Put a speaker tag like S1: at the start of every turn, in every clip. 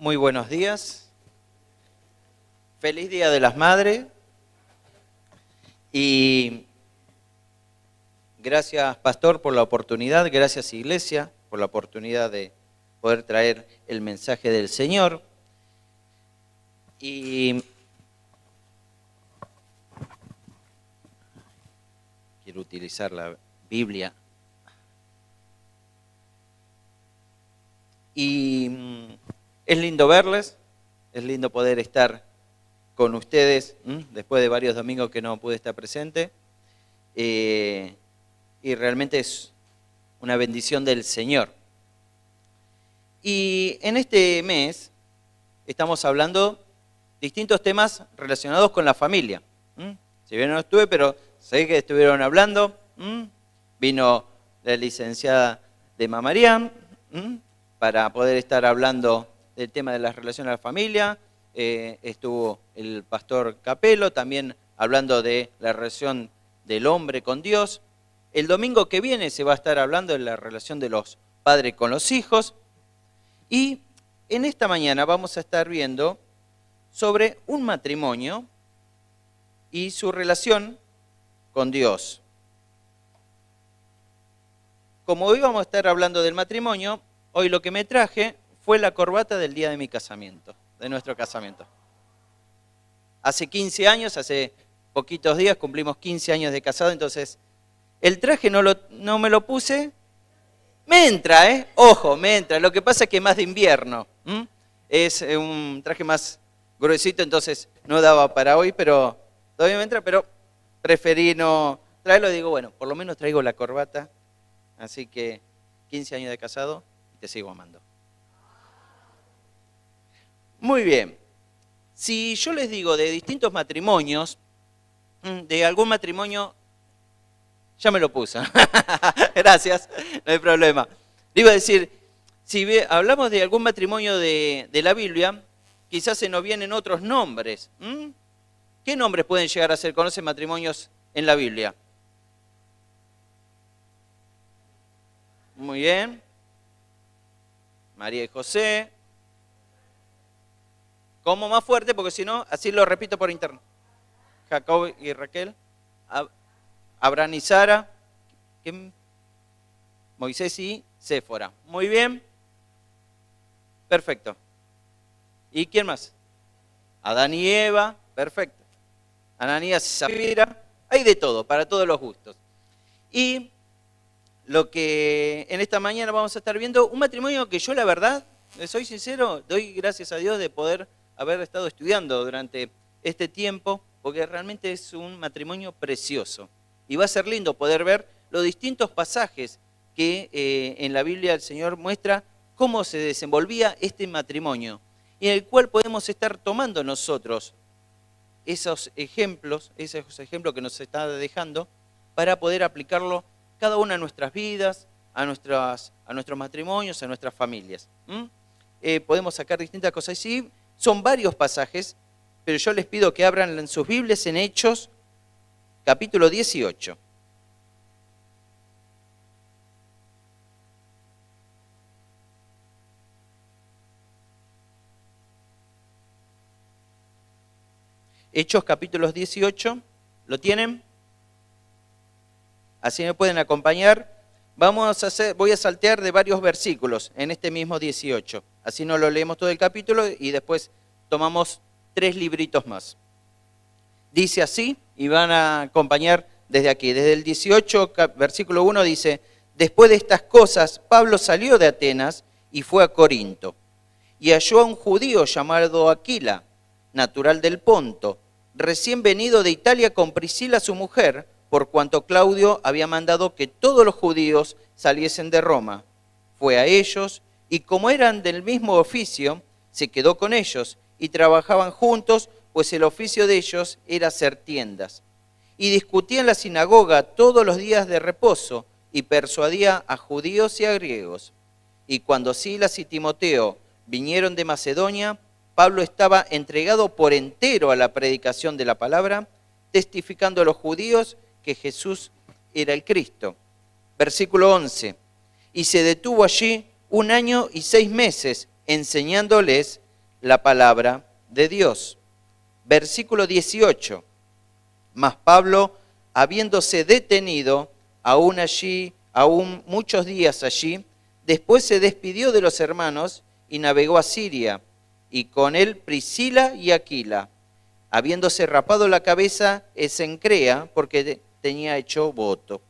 S1: Muy buenos días. Feliz Día de las Madres. Y gracias, Pastor, por la oportunidad. Gracias, Iglesia, por la oportunidad de poder traer el mensaje del Señor. Y quiero utilizar la Biblia. Y es lindo verles, es lindo poder estar con ustedes, después de varios domingos que no pude estar presente. Y realmente es una bendición del Señor. Y en este mes estamos hablando distintos temas relacionados con la familia. Si bien no estuve, pero sé que estuvieron hablando. Vino la licenciada de Mamarián para poder estar hablando del tema de las relaciones a la familia. Estuvo el pastor Capelo también hablando de la relación del hombre con Dios. El domingo que viene se va a estar hablando de la relación de los padres con los hijos. Y en esta mañana vamos a estar viendo sobre un matrimonio y su relación con Dios. Como hoy vamos a estar hablando del matrimonio, hoy lo que me traje fue la corbata del día de mi casamiento, de nuestro casamiento. Hace 15 años, hace poquitos días, cumplimos 15 años de casado, entonces el traje no me lo puse. Me entra, ojo, me entra. Lo que pasa es que es más de invierno. Es un traje más gruesito, entonces no daba para hoy, pero todavía me entra, pero preferí no traerlo. Digo, bueno, por lo menos traigo la corbata. Así que 15 años de casado y te sigo amando. Muy bien. Si yo les digo de distintos matrimonios, de algún matrimonio, ya me lo puse. Gracias, no hay problema. Le iba a decir, si hablamos de algún matrimonio de la Biblia, quizás se nos vienen otros nombres. ¿Qué nombres pueden llegar a ser? ¿Conocen matrimonios en la Biblia? Muy bien. María y José. ¿Cómo más fuerte? Porque si no, así lo repito por internet. Jacob y Raquel. Abraham y Sara. Moisés y Séfora. Muy bien. Perfecto. ¿Y quién más? Adán y Eva. Perfecto. Ananías y Zafira. Hay de todo, para todos los gustos. Y lo que en esta mañana vamos a estar viendo, un matrimonio que yo la verdad, soy sincero, doy gracias a Dios de poder haber estado estudiando durante este tiempo, porque realmente es un matrimonio precioso. Y va a ser lindo poder ver los distintos pasajes que en la Biblia el Señor muestra cómo se desenvolvía este matrimonio, y en el cual podemos estar tomando nosotros esos ejemplos que nos está dejando para poder aplicarlo cada una de nuestras vidas, a nuestros matrimonios, a nuestras familias. Podemos sacar distintas cosas. Sí, son varios pasajes, pero yo les pido que abran en sus Biblias en Hechos, capítulo 18. Hechos, capítulo 18, ¿lo tienen? Así me pueden acompañar. Voy a saltear de varios versículos en este mismo 18. Así no lo leemos todo el capítulo y después tomamos 3 libritos más. Dice así, y van a acompañar desde aquí. Desde el 18, versículo 1 dice: después de estas cosas, Pablo salió de Atenas y fue a Corinto. Y halló a un judío llamado Aquila, natural del Ponto, recién venido de Italia con Priscila su mujer, por cuanto Claudio había mandado que todos los judíos saliesen de Roma. Fue a ellos, y como eran del mismo oficio, se quedó con ellos, y trabajaban juntos, pues el oficio de ellos era hacer tiendas. Y discutía en la sinagoga todos los días de reposo, y persuadía a judíos y a griegos. Y cuando Silas y Timoteo vinieron de Macedonia, Pablo estaba entregado por entero a la predicación de la palabra, testificando a los judíos que Jesús era el Cristo. Versículo 11. Y se detuvo allí 1 año y 6 meses, enseñándoles la palabra de Dios. Versículo 18. Mas Pablo, habiéndose detenido aún muchos días allí, después se despidió de los hermanos y navegó a Siria, y con él Priscila y Aquila, habiéndose rapado la cabeza en Cencrea, porque tenía hecho voto.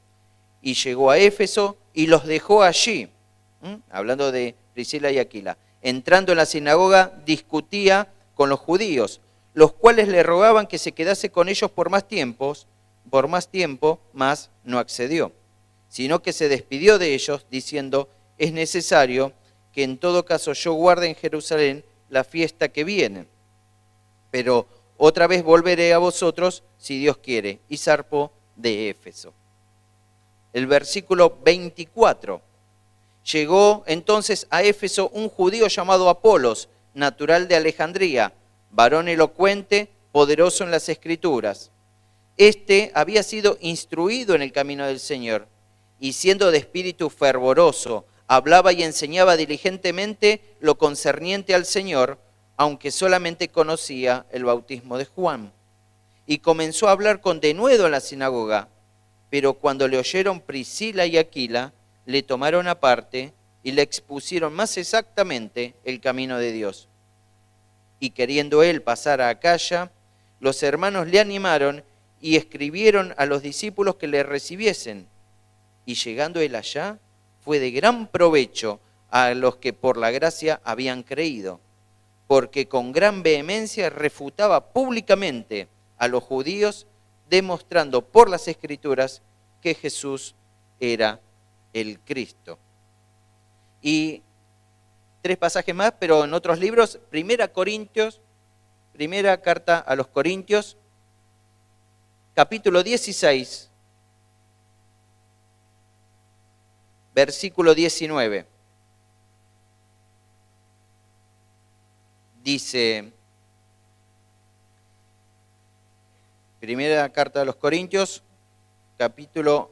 S1: Y llegó a Éfeso y los dejó allí. Hablando de Priscila y Aquila. Entrando en la sinagoga, discutía con los judíos, los cuales le rogaban que se quedase con ellos por más tiempo, mas no accedió, sino que se despidió de ellos, diciendo: es necesario que en todo caso yo guarde en Jerusalén la fiesta que viene, pero otra vez volveré a vosotros, si Dios quiere. Y zarpó de Éfeso. El versículo 24. Llegó entonces a Éfeso un judío llamado Apolos, natural de Alejandría, varón elocuente, poderoso en las Escrituras. Este había sido instruido en el camino del Señor, y siendo de espíritu fervoroso, hablaba y enseñaba diligentemente lo concerniente al Señor, aunque solamente conocía el bautismo de Juan. Y comenzó a hablar con denuedo en la sinagoga, pero cuando le oyeron Priscila y Aquila, le tomaron aparte y le expusieron más exactamente el camino de Dios. Y queriendo él pasar a Acaya, los hermanos le animaron y escribieron a los discípulos que le recibiesen. Y llegando él allá, fue de gran provecho a los que por la gracia habían creído, porque con gran vehemencia refutaba públicamente a los judíos, demostrando por las Escrituras que Jesús era el Cristo. Y 3 pasajes más, pero en otros libros. Primera carta a los Corintios, capítulo 16, versículo 19. Dice, primera carta a los Corintios, capítulo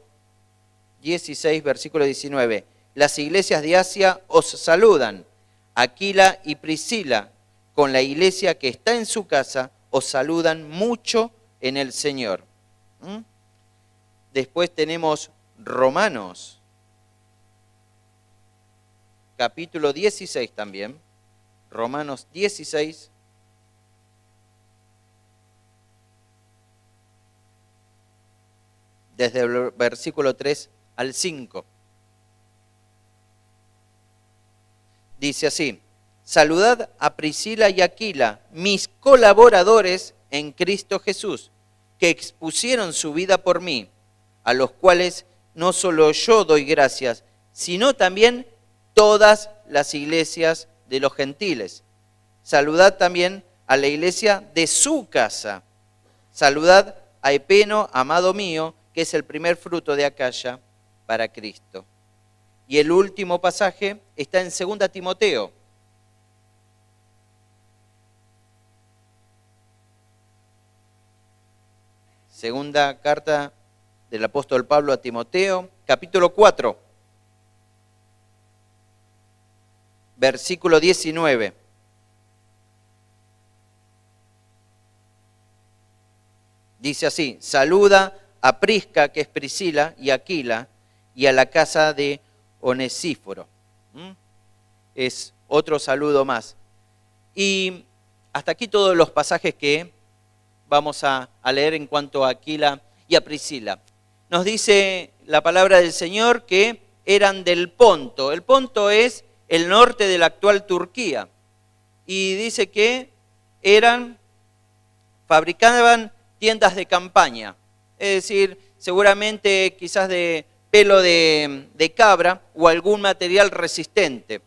S1: 16, versículo 19. Las iglesias de Asia os saludan. Aquila y Priscila, con la iglesia que está en su casa, os saludan mucho en el Señor. Después tenemos Romanos, capítulo 16 también. Romanos 16. Desde el versículo 3 al 5. Dice así: saludad a Priscila y Aquila, mis colaboradores en Cristo Jesús, que expusieron su vida por mí, a los cuales no solo yo doy gracias, sino también todas las iglesias de los gentiles. Saludad también a la iglesia de su casa. Saludad a Epeno, amado mío, que es el primer fruto de Acaya para Cristo. Y el último pasaje está en 2 Timoteo. Segunda carta del apóstol Pablo a Timoteo, capítulo 4, versículo 19. Dice así: saluda a Prisca, que es Priscila, y Aquila, y a la casa de Onesíforo. Es otro saludo más. Y hasta aquí todos los pasajes que vamos a leer en cuanto a Aquila y a Priscila. Nos dice la palabra del Señor que eran del Ponto. El Ponto es el norte de la actual Turquía. Y dice que fabricaban tiendas de campaña. Es decir, seguramente quizás de pelo de cabra o algún material resistente.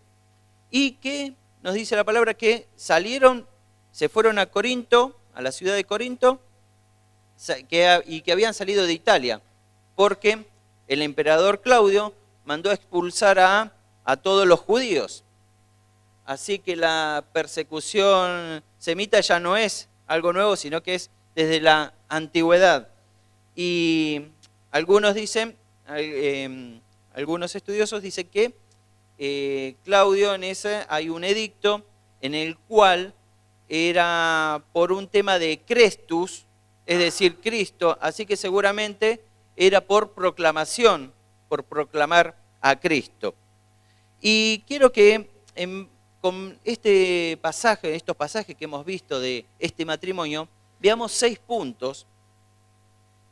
S1: Y que nos dice la palabra que se fueron a Corinto, a la ciudad de Corinto, y que habían salido de Italia, porque el emperador Claudio mandó a expulsar a todos los judíos. Así que la persecución semita ya no es algo nuevo, sino que es desde la antigüedad. Y algunos dicen, algunos estudiosos dicen que Claudio, en ese hay un edicto en el cual era por un tema de Crestus, es decir, Cristo, así que seguramente era por proclamación, por proclamar a Cristo. Y quiero que con este pasaje, estos pasajes que hemos visto de este matrimonio, veamos 6 puntos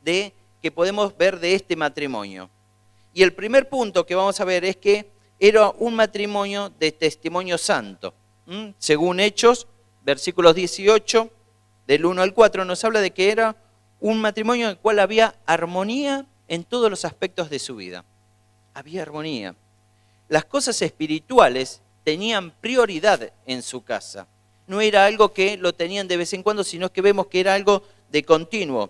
S1: que podemos ver de este matrimonio. Y el primer punto que vamos a ver es que era un matrimonio de testimonio santo. Según Hechos, versículos 18, del 1 al 4, nos habla de que era un matrimonio en el cual había armonía en todos los aspectos de su vida. Había armonía. Las cosas espirituales tenían prioridad en su casa. No era algo que lo tenían de vez en cuando, sino que vemos que era algo de continuo.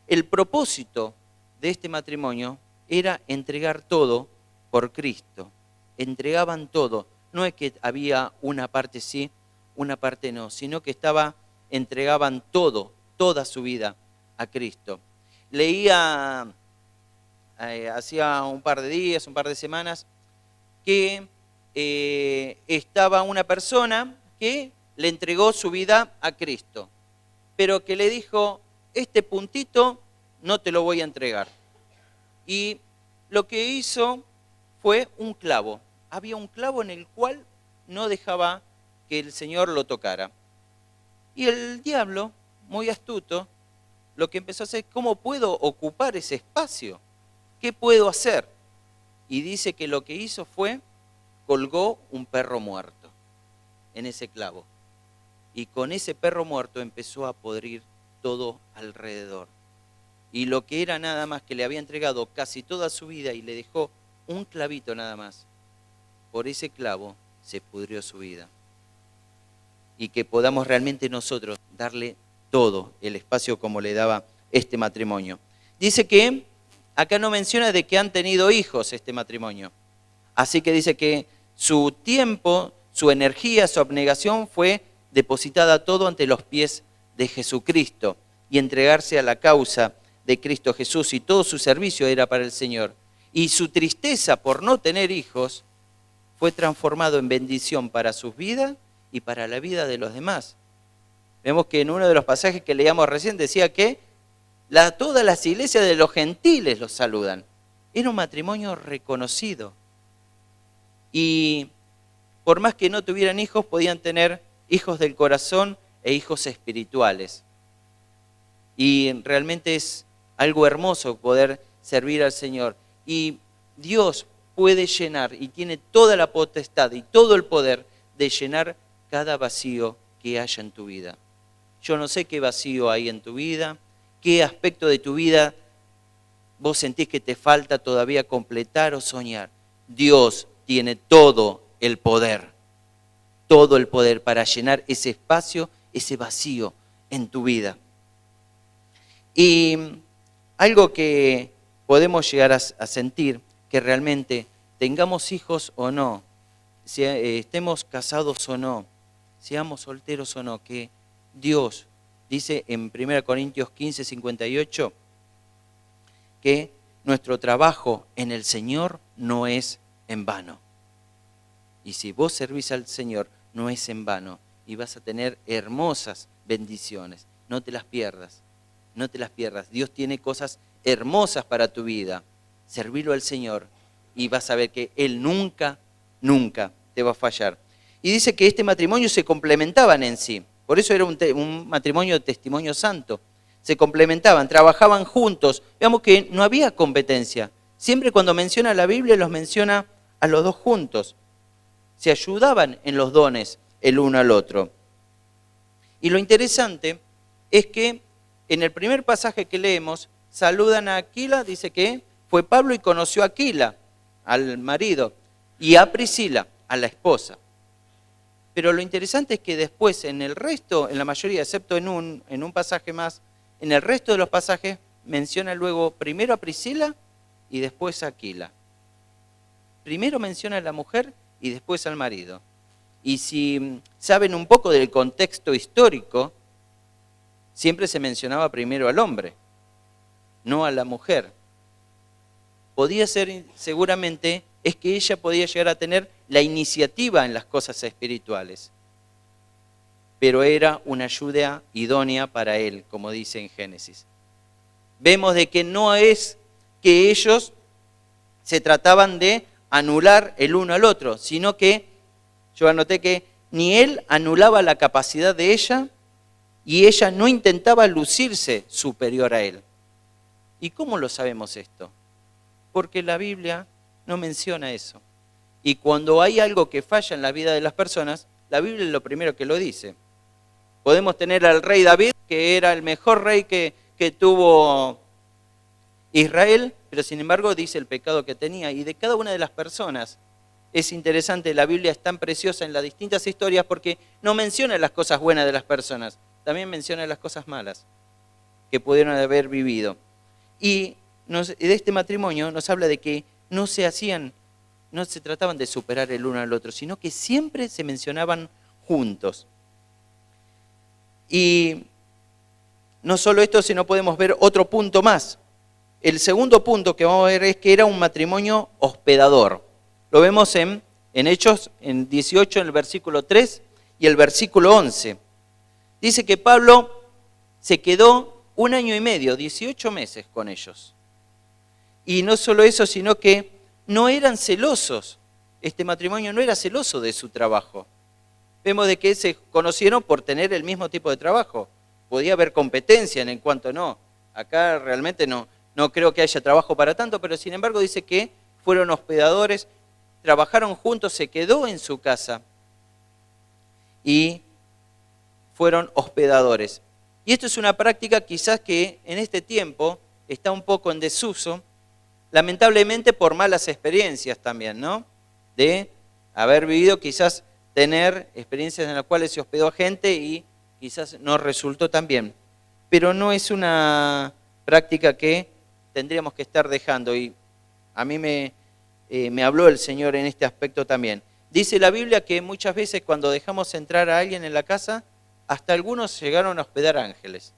S1: El propósito de este matrimonio era entregar todo por Cristo. Entregaban todo. No es que había una parte sí, una parte no, sino que entregaban todo, toda su vida a Cristo. Leía hacía un par de días, un par de semanas, que estaba una persona que le entregó su vida a Cristo, pero que le dijo, este puntito no te lo voy a entregar. Y lo que hizo fue un clavo. Había un clavo en el cual no dejaba que el Señor lo tocara. Y el diablo, muy astuto, lo que empezó a hacer es, ¿cómo puedo ocupar ese espacio? ¿Qué puedo hacer? Y dice que lo que hizo fue, colgó un perro muerto en ese clavo. Y con ese perro muerto empezó a podrir todo alrededor. Y lo que era nada más que le había entregado casi toda su vida y le dejó un clavito nada más, por ese clavo se pudrió su vida. Y que podamos realmente nosotros darle todo el espacio como le daba este matrimonio. Dice que acá no menciona de que han tenido hijos este matrimonio. Así que dice que su tiempo, su energía, su abnegación fue depositada todo ante los pies de Jesucristo y entregarse a la causa de Cristo Jesús, y todo su servicio era para el Señor. Y su tristeza por no tener hijos fue transformado en bendición para sus vidas y para la vida de los demás. Vemos que en uno de los pasajes que leíamos recién decía que todas las iglesias de los gentiles los saludan. Era un matrimonio reconocido. Y por más que no tuvieran hijos, podían tener hijos del corazón e hijos espirituales. Y realmente es algo hermoso poder servir al Señor. Y Dios puede llenar y tiene toda la potestad y todo el poder de llenar cada vacío que haya en tu vida. Yo no sé qué vacío hay en tu vida, qué aspecto de tu vida vos sentís que te falta todavía completar o soñar. Dios tiene todo el poder para llenar ese espacio, ese vacío en tu vida. Y algo que podemos llegar a sentir, que realmente tengamos hijos o no, si estemos casados o no, seamos solteros o no, que Dios dice en 1 Corintios 15, 58, que nuestro trabajo en el Señor no es en vano. Y si vos servís al Señor, no es en vano. Y vas a tener hermosas bendiciones. No te las pierdas. No te las pierdas. Dios tiene cosas hermosas para tu vida. Servirlo al Señor y vas a ver que Él nunca, nunca te va a fallar. Y dice que este matrimonio se complementaban en sí. Por eso era un matrimonio de testimonio santo. Se complementaban, trabajaban juntos. Veamos que no había competencia. Siempre cuando menciona la Biblia los menciona a los dos juntos. Se ayudaban en los dones el uno al otro. Y lo interesante es que en el primer pasaje que leemos, saludan a Aquila, dice que fue Pablo y conoció a Aquila, al marido, y a Priscila, a la esposa. Pero lo interesante es que después en el resto, en la mayoría, excepto en un pasaje más, en el resto de los pasajes menciona luego primero a Priscila y después a Aquila. Primero menciona a la mujer y después al marido. Y si saben un poco del contexto histórico, siempre se mencionaba primero al hombre, no a la mujer. Podía ser, seguramente, es que ella podía llegar a tener la iniciativa en las cosas espirituales. pero era una ayuda idónea para él, como dice en Génesis. Vemos de que no es que ellos se trataban de anular el uno al otro, sino que yo anoté que ni él anulaba la capacidad de ella y ella no intentaba lucirse superior a él. ¿Y cómo lo sabemos esto? Porque la Biblia no menciona eso. Y cuando hay algo que falla en la vida de las personas, la Biblia es lo primero que lo dice. Podemos tener al rey David, que era el mejor rey que tuvo Israel, pero sin embargo dice el pecado que tenía. Y de cada una de las personas, es interesante, la Biblia es tan preciosa en las distintas historias porque no menciona las cosas buenas de las personas, también menciona las cosas malas que pudieron haber vivido. Y de este matrimonio nos habla de que no se trataban de superar el uno al otro, sino que siempre se mencionaban juntos. Y no solo esto, sino podemos ver otro punto más. El segundo punto que vamos a ver es que era un matrimonio hospedador. Lo vemos en Hechos, en 18, en el versículo 3 y el versículo 11. Dice que Pablo se quedó 1 año y medio, 18 meses con ellos. Y no solo eso, sino que no eran celosos. Este matrimonio no era celoso de su trabajo. Vemos de que se conocieron por tener el mismo tipo de trabajo. Podía haber competencia en cuanto no. Acá realmente no creo que haya trabajo para tanto, pero sin embargo dice que fueron hospedadores, trabajaron juntos, se quedó en su casa y fueron hospedadores. Y esto es una práctica quizás que en este tiempo está un poco en desuso, lamentablemente por malas experiencias también, ¿no? De haber vivido, quizás tener experiencias en las cuales se hospedó a gente y quizás no resultó tan bien. Pero no es una práctica que tendríamos que estar dejando. Y a mí me habló el Señor en este aspecto también. Dice la Biblia que muchas veces cuando dejamos entrar a alguien en la casa, hasta algunos llegaron a hospedar ángeles.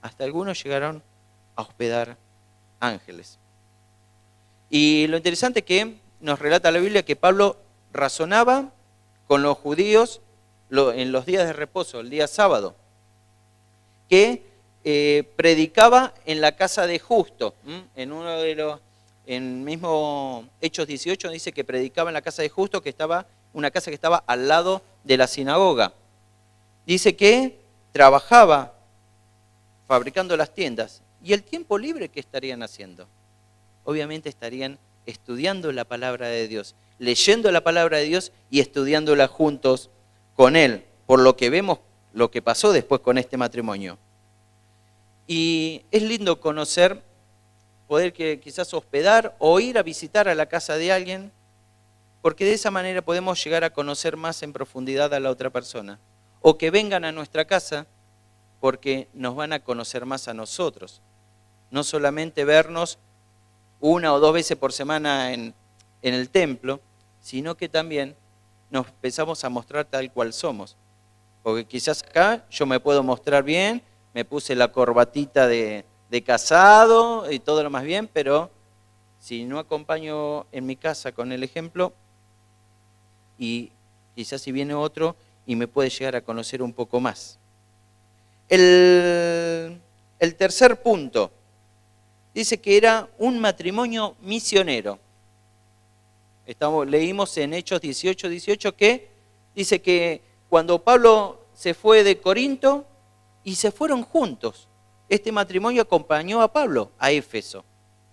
S1: Hasta algunos llegaron a hospedar ángeles. Y lo interesante es que nos relata la Biblia que Pablo razonaba con los judíos en los días de reposo, el día sábado, que predicaba en la casa de Justo. En mismo Hechos 18 dice que predicaba en la casa de Justo, que estaba una casa que estaba al lado de la sinagoga. Dice que trabajaba fabricando las tiendas. ¿Y el tiempo libre qué estarían haciendo? Obviamente estarían estudiando la palabra de Dios, leyendo la palabra de Dios y estudiándola juntos con él, por lo que vemos lo que pasó después con este matrimonio. Y es lindo conocer, poder que quizás hospedar o ir a visitar a la casa de alguien, porque de esa manera podemos llegar a conocer más en profundidad a la otra persona. O que vengan a nuestra casa porque nos van a conocer más a nosotros. No solamente vernos 1 o 2 veces por semana en el templo, sino que también nos empezamos a mostrar tal cual somos. Porque quizás acá yo me puedo mostrar bien, me puse la corbatita de casado y todo lo más bien, pero si no acompaño en mi casa con el ejemplo, y quizás si viene otro y me puede llegar a conocer un poco más. El tercer punto dice que era un matrimonio misionero. Leímos en Hechos 18 que dice que cuando Pablo se fue de Corinto y se fueron juntos, este matrimonio acompañó a Pablo a Éfeso.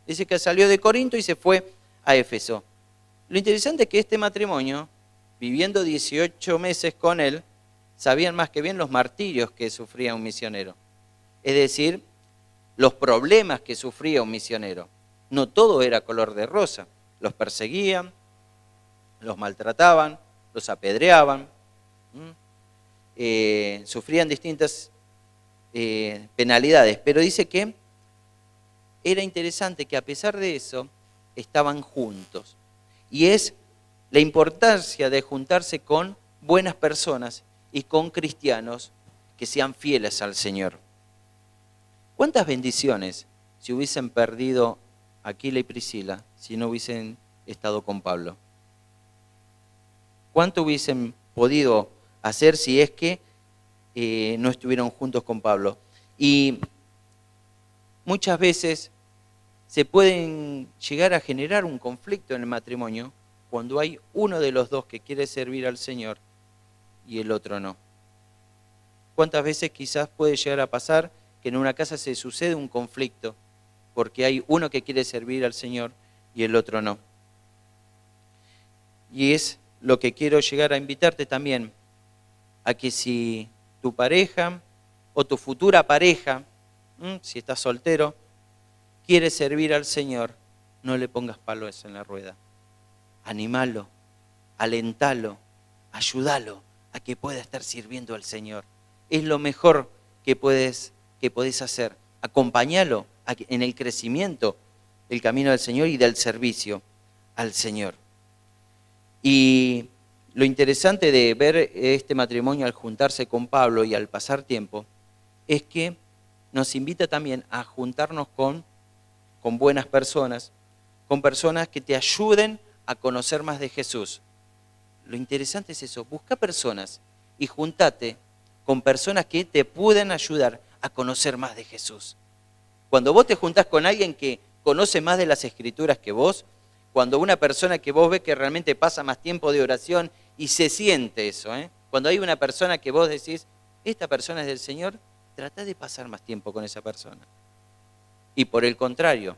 S1: Dice que salió de Corinto y se fue a Éfeso. Lo interesante es que este matrimonio, viviendo 18 meses con él, sabían más que bien los martirios que sufría un misionero. Es decir, los problemas que sufría un misionero. No todo era color de rosa. Los perseguían, los maltrataban, los apedreaban, sufrían distintas penalidades. Pero dice que era interesante que a pesar de eso, estaban juntos. Y es la importancia de juntarse con buenas personas y con cristianos que sean fieles al Señor. ¿Cuántas bendiciones se hubiesen perdido Aquila y Priscila si no hubiesen estado con Pablo? ¿Cuánto hubiesen podido hacer si es que no estuvieron juntos con Pablo. Y muchas veces se pueden llegar a generar un conflicto en el matrimonio cuando hay uno de los dos que quiere servir al Señor y el otro no. ¿Cuántas veces quizás puede llegar a pasar que en una casa se sucede un conflicto porque hay uno que quiere servir al Señor y el otro no? Y es lo que quiero llegar a invitarte también, a que si tu pareja o tu futura pareja, si estás soltero, quiere servir al Señor, no le pongas palos en la rueda. Animalo, alentalo, ayúdalo a que pueda estar sirviendo al Señor. Es lo mejor que podés hacer. Acompáñalo en el crecimiento del camino del Señor y del servicio al Señor. Y lo interesante de ver este matrimonio al juntarse con Pablo y al pasar tiempo es que nos invita también a juntarnos con buenas personas, con personas que te ayuden a conocer más de Jesús. Lo interesante es eso, busca personas y juntate con personas que te puedan ayudar a conocer más de Jesús. Cuando vos te juntás con alguien que conoce más de las Escrituras que vos, cuando una persona que vos ves que realmente pasa más tiempo de oración y se siente eso, cuando hay una persona que vos decís, esta persona es del Señor, tratá de pasar más tiempo con esa persona. Y por el contrario,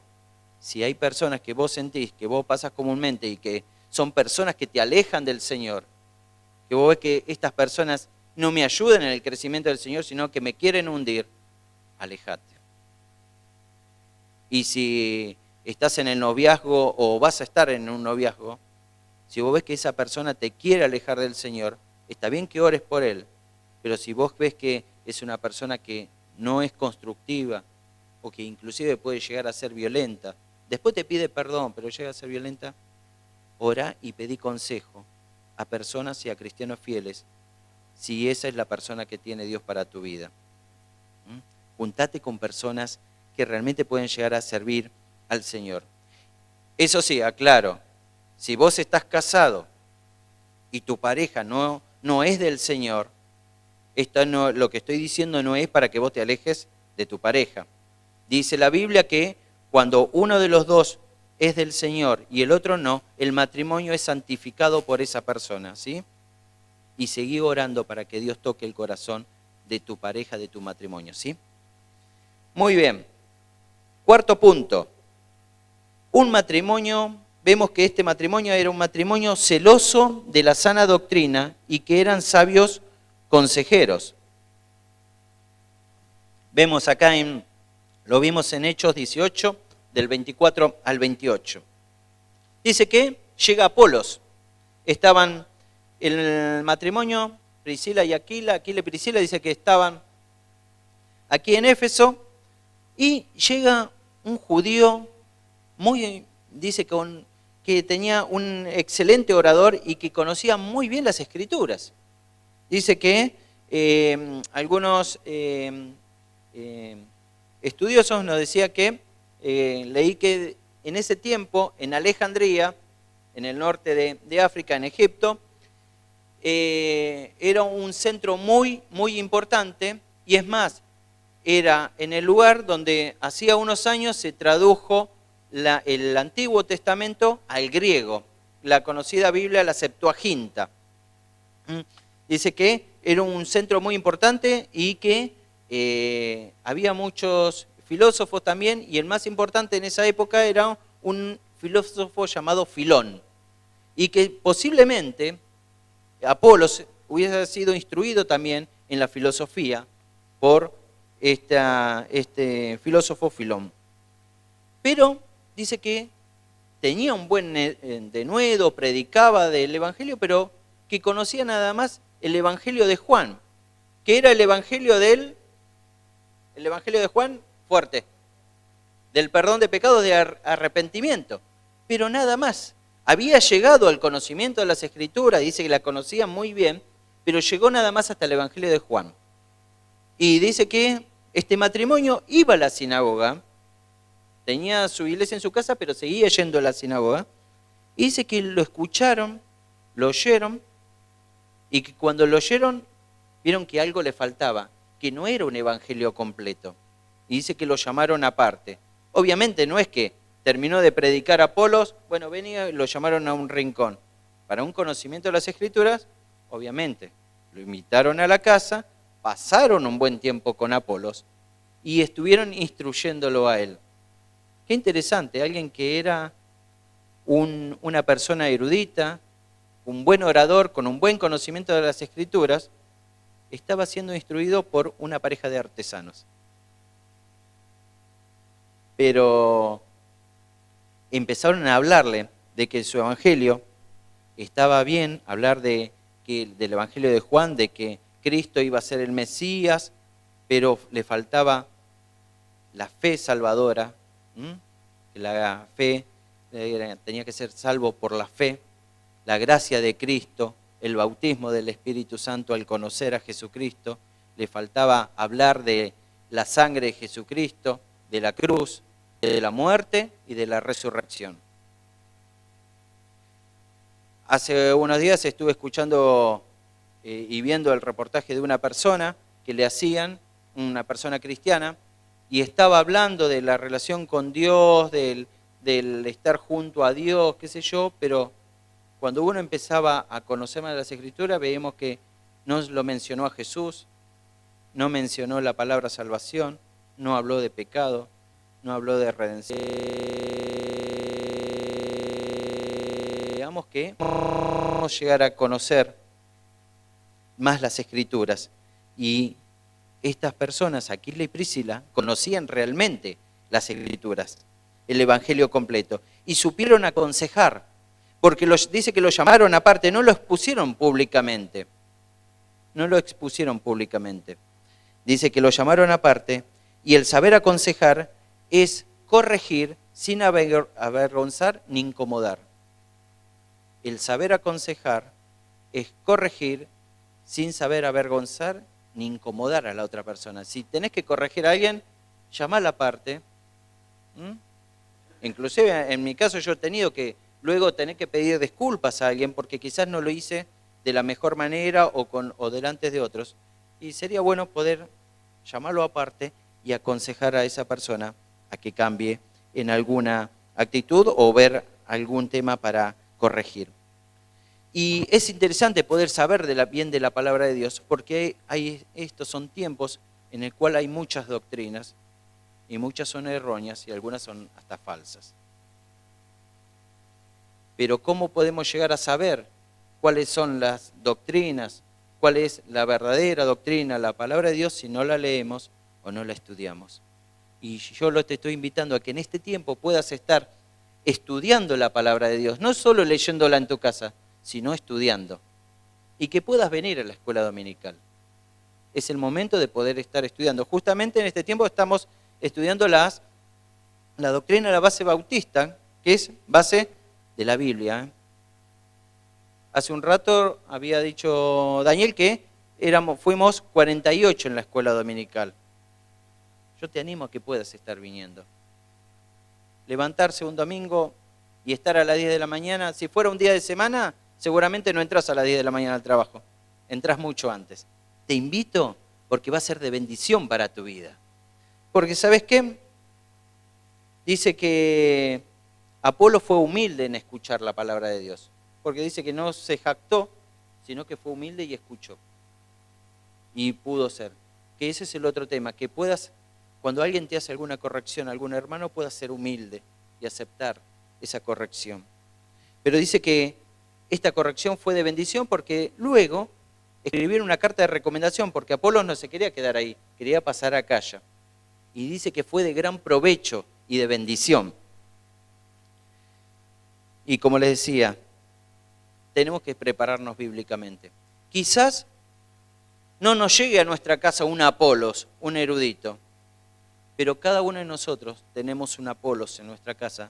S1: si hay personas que vos sentís, que vos pasas comúnmente y que son personas que te alejan del Señor, que vos ves que estas personas no me ayudan en el crecimiento del Señor, sino que me quieren hundir, alejate. Y si estás en el noviazgo o vas a estar en un noviazgo, si vos ves que esa persona te quiere alejar del Señor, está bien que ores por él, pero si vos ves que es una persona que no es constructiva o que inclusive puede llegar a ser violenta, después te pide perdón, pero llega a ser violenta, ora y pedí consejo a personas y a cristianos fieles, si esa es la persona que tiene Dios para tu vida. Juntate con personas que realmente pueden llegar a servir al Señor. Eso sí, aclaro, si vos estás casado y tu pareja no es del Señor, lo que estoy diciendo no es para que vos te alejes de tu pareja. Dice la Biblia que cuando uno de los dos es del Señor y el otro no, el matrimonio es santificado por esa persona, ¿sí? Y seguí orando para que Dios toque el corazón de tu pareja, de tu matrimonio, ¿sí? Muy bien. Cuarto punto. Un matrimonio, vemos que este matrimonio era un matrimonio celoso de la sana doctrina y que eran sabios consejeros. Vemos acá lo vimos en Hechos 18, del 24 al 28. Dice que llega Apolos. Estaban el matrimonio, Priscila y Aquila y Priscila, dice que estaban aquí en Éfeso, y llega un judío dice que tenía un excelente orador y que conocía muy bien las Escrituras. Dice que algunos estudiosos nos decían que, leí que en ese tiempo, en Alejandría, en el norte de África, en Egipto, era un centro muy, muy importante, y es más, era en el lugar donde hacía unos años se tradujo el Antiguo Testamento al griego, la conocida Biblia, la Septuaginta. Dice que era un centro muy importante y que había muchos filósofos también, y el más importante en esa época era un filósofo llamado Filón, y que posiblemente Apolos hubiese sido instruido también en la filosofía por este filósofo Filón. Pero dice que tenía un buen denuedo, predicaba del Evangelio, pero que conocía nada más el Evangelio de Juan, que era el Evangelio de Juan fuerte, del perdón de pecados, de arrepentimiento, pero nada más. Había llegado al conocimiento de las Escrituras, dice que la conocía muy bien, pero llegó nada más hasta el Evangelio de Juan. Y dice que este matrimonio iba a la sinagoga, tenía su iglesia en su casa, pero seguía yendo a la sinagoga, y dice que lo escucharon, lo oyeron, y que cuando lo oyeron, vieron que algo le faltaba, que no era un evangelio completo. Y dice que lo llamaron aparte. Obviamente no es que terminó de predicar Apolos, bueno, venía y lo llamaron a un rincón. Para un conocimiento de las Escrituras, obviamente, lo invitaron a la casa, pasaron un buen tiempo con Apolos y estuvieron instruyéndolo a él. Qué interesante, alguien que era una persona erudita, un buen orador, con un buen conocimiento de las Escrituras, estaba siendo instruido por una pareja de artesanos. Pero empezaron a hablarle de que su evangelio estaba bien, hablar del evangelio de Juan, de que Cristo iba a ser el Mesías, pero le faltaba la fe salvadora, que la fe tenía que ser salvo por la fe, la gracia de Cristo, el bautismo del Espíritu Santo al conocer a Jesucristo, le faltaba hablar de la sangre de Jesucristo, de la cruz, de la muerte y de la resurrección. Hace unos días estuve escuchando y viendo el reportaje de una persona que le hacían, una persona cristiana, y estaba hablando de la relación con Dios, del estar junto a Dios, qué sé yo, pero cuando uno empezaba a conocer más de las Escrituras, veíamos que no lo mencionó a Jesús, no mencionó la palabra salvación, no habló de pecado, no habló de redención. Digamos que vamos a llegar a conocer más las Escrituras. Y estas personas, Aquila y Priscila, conocían realmente las Escrituras, el Evangelio completo, y supieron aconsejar, porque dice que lo llamaron aparte, no lo expusieron públicamente. No lo expusieron públicamente. Dice que lo llamaron aparte, y el saber aconsejar es corregir sin avergonzar ni incomodar. El saber aconsejar es corregir sin saber avergonzar ni incomodar a la otra persona. Si tenés que corregir a alguien, llamala aparte. Inclusive en mi caso yo he tenido que luego tener que pedir disculpas a alguien porque quizás no lo hice de la mejor manera o delante de otros. Y sería bueno poder llamarlo aparte y aconsejar a esa persona a que cambie en alguna actitud o ver algún tema para corregir. Y es interesante poder saber bien de la palabra de Dios, porque estos son tiempos en el cual hay muchas doctrinas, y muchas son erróneas y algunas son hasta falsas. Pero ¿cómo podemos llegar a saber cuáles son las doctrinas, cuál es la verdadera doctrina, la palabra de Dios, si no la leemos o no la estudiamos? Y yo te estoy invitando a que en este tiempo puedas estar estudiando la palabra de Dios, no solo leyéndola en tu casa, sino estudiando. Y que puedas venir a la escuela dominical. Es el momento de poder estar estudiando. Justamente en este tiempo estamos estudiando la doctrina de la base bautista, que es base de la Biblia. Hace un rato había dicho Daniel que fuimos 48 en la escuela dominical. Yo te animo a que puedas estar viniendo. Levantarse un domingo y estar a las 10 de la mañana, si fuera un día de semana, seguramente no entras a las 10 de la mañana al trabajo, entras mucho antes. Te invito porque va a ser de bendición para tu vida. Porque ¿sabes qué? Dice que Apolo fue humilde en escuchar la palabra de Dios, porque dice que no se jactó, sino que fue humilde y escuchó. Y pudo ser. Que ese es el otro tema, que puedas, cuando alguien te hace alguna corrección, algún hermano, puedas ser humilde y aceptar esa corrección. Pero dice que esta corrección fue de bendición porque luego escribieron una carta de recomendación, porque Apolo no se quería quedar ahí, quería pasar a Acaya. Y dice que fue de gran provecho y de bendición. Y como les decía, tenemos que prepararnos bíblicamente. Quizás no nos llegue a nuestra casa un Apolos, un erudito, pero cada uno de nosotros tenemos un Apolos en nuestra casa,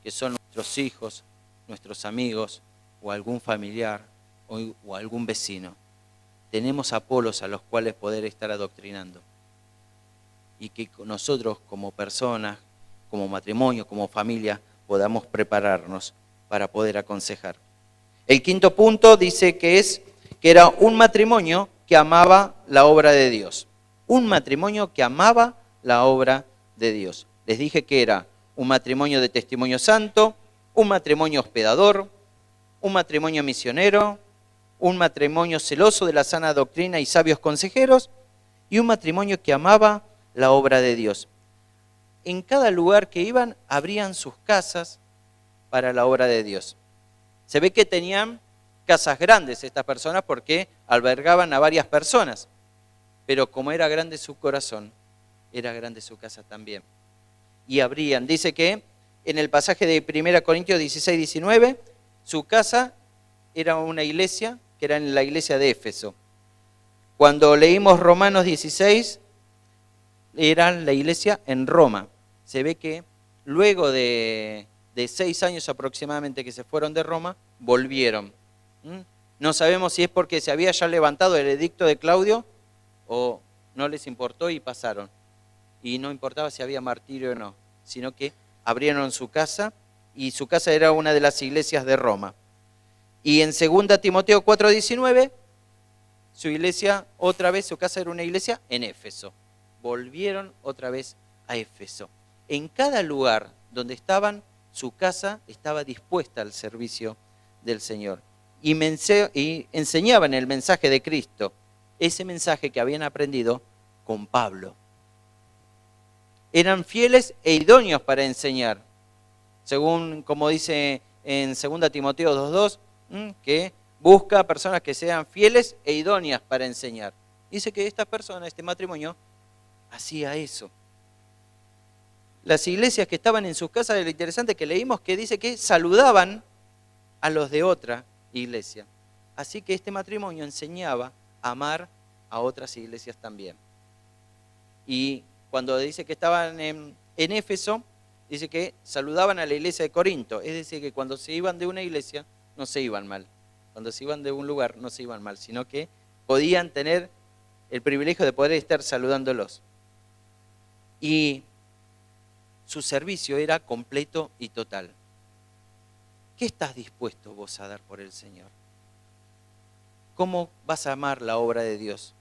S1: que son nuestros hijos, nuestros amigos, o algún familiar, o algún vecino. Tenemos Apolos a los cuales poder estar adoctrinando. Y que nosotros como personas, como matrimonio, como familia, podamos prepararnos para poder aconsejar. El quinto punto dice que era un matrimonio que amaba la obra de Dios. Un matrimonio que amaba la obra de Dios. Les dije que era un matrimonio de testimonio santo, un matrimonio hospedador, un matrimonio misionero, un matrimonio celoso de la sana doctrina y sabios consejeros, y un matrimonio que amaba la obra de Dios. En cada lugar que iban, abrían sus casas para la obra de Dios. Se ve que tenían casas grandes estas personas porque albergaban a varias personas, pero como era grande su corazón, era grande su casa también. Y abrían, dice que en el pasaje de 1 Corintios 16, 19, su casa era una iglesia, que era en la iglesia de Éfeso. Cuando leímos Romanos 16, era la iglesia en Roma. Se ve que luego de 6 años aproximadamente que se fueron de Roma, volvieron. No sabemos si es porque se había ya levantado el edicto de Claudio o no les importó y pasaron. Y no importaba si había martirio o no, sino que abrieron su casa y su casa era una de las iglesias de Roma. Y en 2 Timoteo 4:19, su iglesia, otra vez, su casa era una iglesia en Éfeso. Volvieron otra vez a Éfeso. En cada lugar donde estaban, su casa estaba dispuesta al servicio del Señor. Y enseñaban el mensaje de Cristo, ese mensaje que habían aprendido con Pablo. Eran fieles e idóneos para enseñar, según como dice en 2 Timoteo 2:2, que busca personas que sean fieles e idóneas para enseñar. Dice que esta persona, este matrimonio, hacía eso. Las iglesias que estaban en sus casas, lo interesante que leímos que dice que saludaban a los de otra iglesia. Así que este matrimonio enseñaba a amar a otras iglesias también. Y cuando dice que estaban en Éfeso, dice que saludaban a la iglesia de Corinto. Es decir, que cuando se iban de una iglesia, no se iban mal. Cuando se iban de un lugar, no se iban mal, sino que podían tener el privilegio de poder estar saludándolos. Y su servicio era completo y total. ¿Qué estás dispuesto vos a dar por el Señor? ¿Cómo vas a amar la obra de Dios?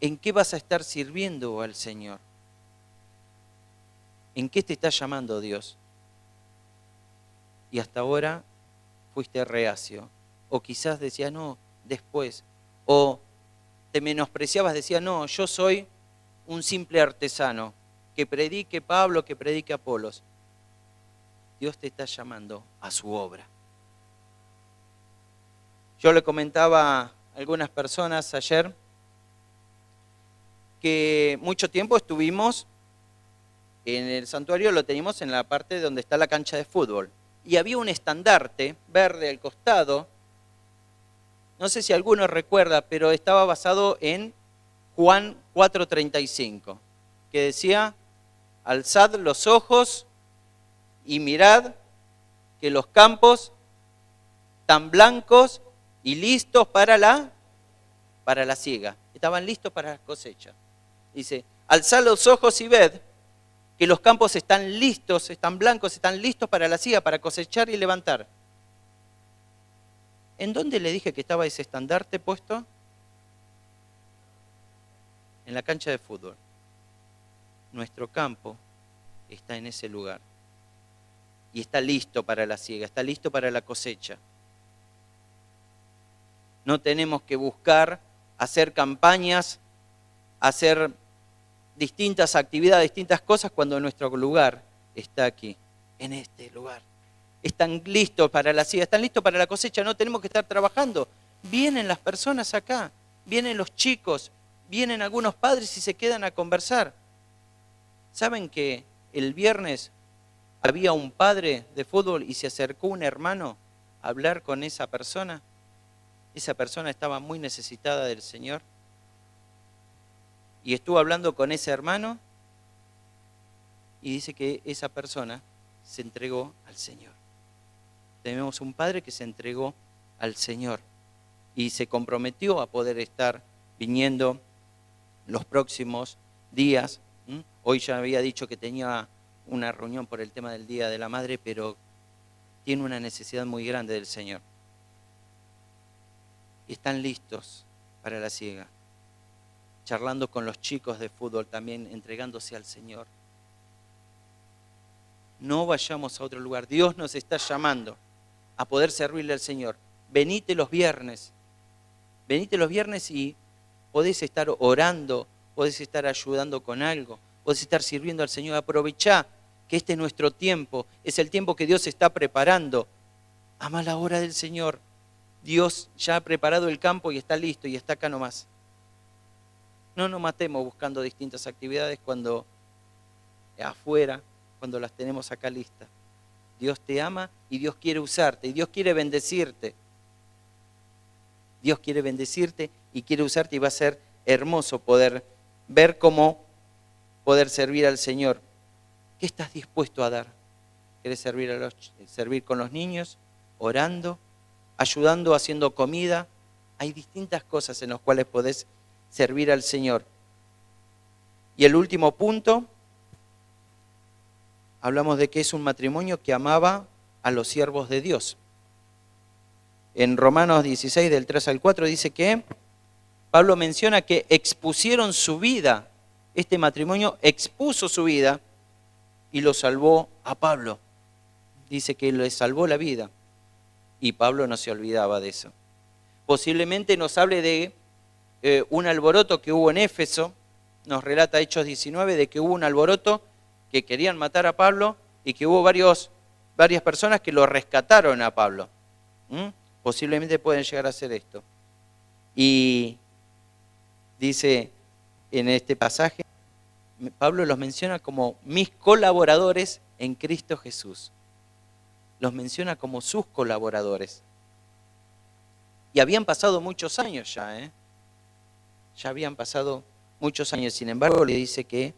S1: ¿En qué vas a estar sirviendo al Señor? ¿En qué te está llamando Dios? Y hasta ahora fuiste reacio. O quizás decías, no, después. O te menospreciabas, decías, no, yo soy un simple artesano. Que predique Pablo, que predique Apolos. Dios te está llamando a su obra. Yo le comentaba a algunas personas ayer que mucho tiempo estuvimos en el santuario, lo teníamos en la parte donde está la cancha de fútbol. Y había un estandarte verde al costado, no sé si alguno recuerda, pero estaba basado en Juan 4:35, que decía, alzad los ojos y mirad que los campos están blancos y listos para la siega. Estaban listos para la cosecha. Dice, alzad los ojos y ved que los campos están listos, están blancos, están listos para la siega, para cosechar y levantar. ¿En dónde le dije que estaba ese estandarte puesto? En la cancha de fútbol. Nuestro campo está en ese lugar. Y está listo para la siega, está listo para la cosecha. No tenemos que buscar hacer campañas, hacer distintas actividades, distintas cosas, cuando nuestro lugar está aquí, en este lugar. Están listos para la siega, están listos para la cosecha, no tenemos que estar trabajando. Vienen las personas acá, vienen los chicos, vienen algunos padres y se quedan a conversar. ¿Saben que el viernes había un padre de fútbol y se acercó un hermano a hablar con esa persona? Esa persona estaba muy necesitada del Señor. Y estuvo hablando con ese hermano y dice que esa persona se entregó al Señor. Tenemos un padre que se entregó al Señor y se comprometió a poder estar viniendo los próximos días. Hoy ya había dicho que tenía una reunión por el tema del Día de la Madre, pero tiene una necesidad muy grande del Señor. Y están listos para la siega. Charlando con los chicos de fútbol también, entregándose al Señor. No vayamos a otro lugar. Dios nos está llamando a poder servirle al Señor. Venite los viernes y podés estar orando, podés estar ayudando con algo, podés estar sirviendo al Señor. Aprovechá que este es nuestro tiempo, es el tiempo que Dios está preparando. Amá la hora del Señor. Dios ya ha preparado el campo y está listo y está acá nomás. No nos matemos buscando distintas actividades cuando afuera, cuando las tenemos acá listas. Dios te ama y Dios quiere usarte y Dios quiere bendecirte. Dios quiere bendecirte y quiere usarte y va a ser hermoso poder ver cómo poder servir al Señor. ¿Qué estás dispuesto a dar? ¿Quieres servir con los niños? Orando, ayudando, haciendo comida. Hay distintas cosas en las cuales podés servir al Señor. Y el último punto, hablamos de que es un matrimonio que amaba a los siervos de Dios. En Romanos 16, del 3 al 4, dice que Pablo menciona que expusieron su vida. Este matrimonio expuso su vida y lo salvó a Pablo. Dice que le salvó la vida. Y Pablo no se olvidaba de eso. Posiblemente nos hable de un alboroto que hubo en Éfeso. Nos relata Hechos 19 de que hubo un alboroto que querían matar a Pablo y que hubo varias personas que lo rescataron a Pablo. Posiblemente pueden llegar a hacer esto. Y dice en este pasaje, Pablo los menciona como mis colaboradores en Cristo Jesús. Los menciona como sus colaboradores. Y habían pasado muchos años ya, Ya habían pasado muchos años. Sin embargo, le dice que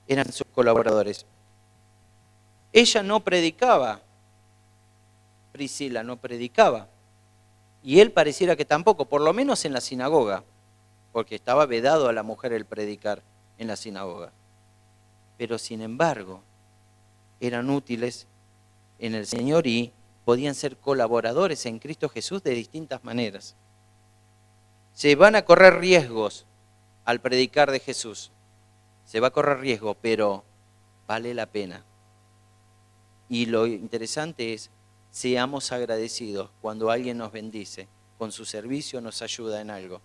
S1: eran sus colaboradores. Ella no predicaba. Priscila no predicaba. Y él pareciera que tampoco, por lo menos en la sinagoga, porque estaba vedado a la mujer el predicar en la sinagoga. Pero sin embargo, eran útiles en el Señor y podían ser colaboradores en Cristo Jesús de distintas maneras. Se van a correr riesgos al predicar de Jesús. Se va a correr riesgo, pero vale la pena. Y lo interesante es, seamos agradecidos cuando alguien nos bendice, con su servicio nos ayuda en algo.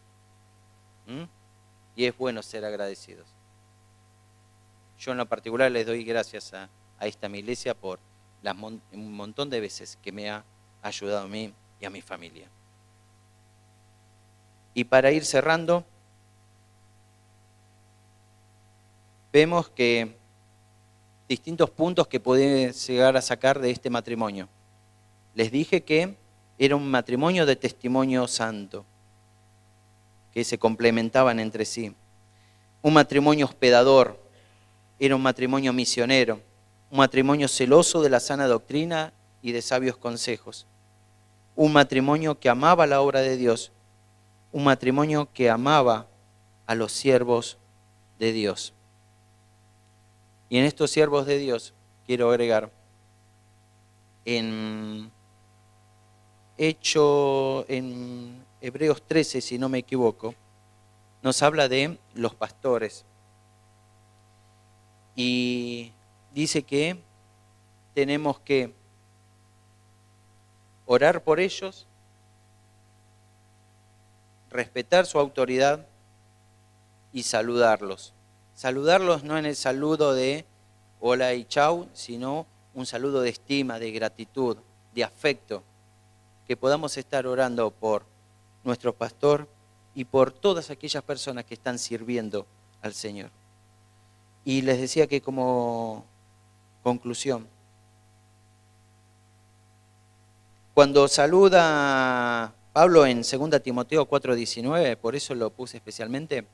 S1: Y es bueno ser agradecidos. Yo en lo particular les doy gracias a esta mi iglesia por un montón de veces que me ha ayudado a mí y a mi familia. Y para ir cerrando, vemos que distintos puntos que pueden llegar a sacar de este matrimonio. Les dije que era un matrimonio de testimonio santo, que se complementaban entre sí. Un matrimonio hospedador, era un matrimonio misionero, un matrimonio celoso de la sana doctrina y de sabios consejos. Un matrimonio que amaba la obra de Dios, un matrimonio que amaba a los siervos de Dios. Y en estos siervos de Dios, quiero agregar, en Hebreos 13, si no me equivoco, nos habla de los pastores. Y dice que tenemos que orar por ellos, respetar su autoridad y saludarlos. Saludarlos no en el saludo de hola y chau, sino un saludo de estima, de gratitud, de afecto. Que podamos estar orando por nuestro pastor y por todas aquellas personas que están sirviendo al Señor. Y les decía que como conclusión, cuando saluda Pablo en 2 Timoteo 4:19, por eso lo puse especialmente,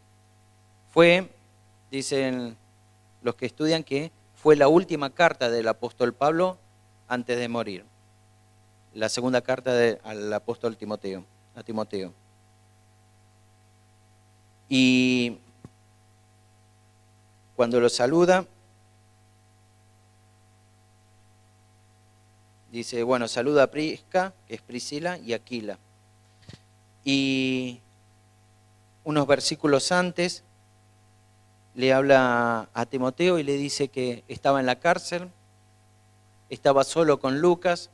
S1: dicen los que estudian que fue la última carta del apóstol Pablo antes de morir. La segunda carta al apóstol Timoteo, a Timoteo. Y cuando lo saluda, dice, bueno, saluda a Prisca, que es Priscila, y Aquila. Y unos versículos antes, le habla a Timoteo y le dice que estaba en la cárcel, estaba solo con Lucas,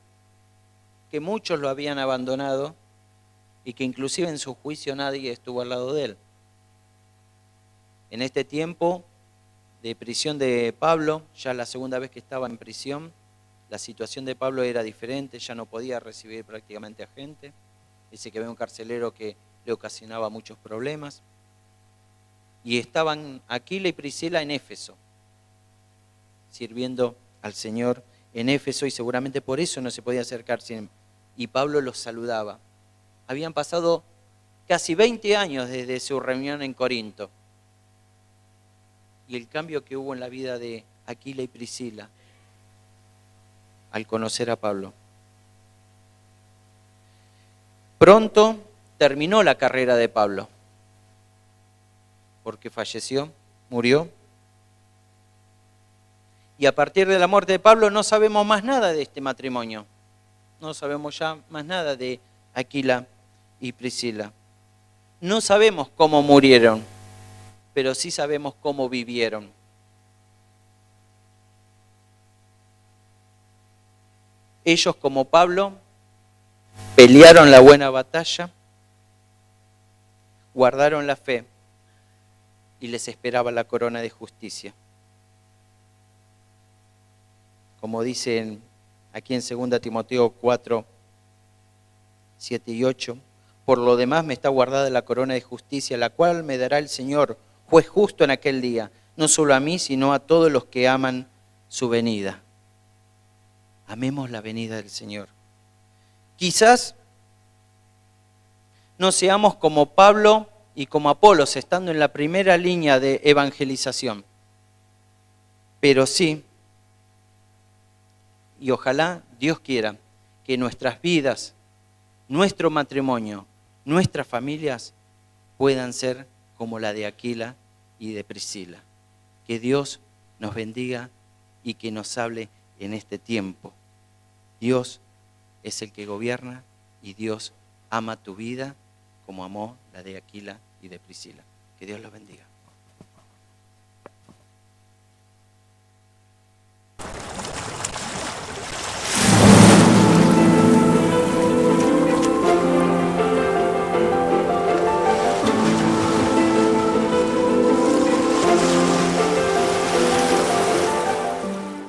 S1: que muchos lo habían abandonado y que inclusive en su juicio nadie estuvo al lado de él. En este tiempo de prisión de Pablo, ya la segunda vez que estaba en prisión, la situación de Pablo era diferente, ya no podía recibir prácticamente a gente. Dice que había un carcelero que le ocasionaba muchos problemas. Y estaban Aquila y Priscila en Éfeso, sirviendo al Señor en Éfeso, y seguramente por eso no se podía acercarse. Y Pablo los saludaba. Habían pasado casi 20 años desde su reunión en Corinto. Y el cambio que hubo en la vida de Aquila y Priscila al conocer a Pablo. Pronto terminó la carrera de Pablo, porque falleció, murió. Y a partir de la muerte de Pablo no sabemos más nada de este matrimonio. No sabemos ya más nada de Aquila y Priscila. No sabemos cómo murieron, pero sí sabemos cómo vivieron. Ellos, como Pablo, pelearon la buena batalla, guardaron la fe y les esperaba la corona de justicia. Como dicen aquí en 2 Timoteo 4, 7 y 8, por lo demás me está guardada la corona de justicia, la cual me dará el Señor, juez justo en aquel día, no solo a mí, sino a todos los que aman su venida. Amemos la venida del Señor. Quizás no seamos como Pablo y como Apolos, estando en la primera línea de evangelización, pero sí, y ojalá Dios quiera que nuestras vidas, nuestro matrimonio, nuestras familias puedan ser como la de Aquila y de Priscila. Que Dios nos bendiga y que nos hable en este tiempo. Dios es el que gobierna y Dios ama tu vida como amó la de Aquila y de Priscila. Que Dios los bendiga.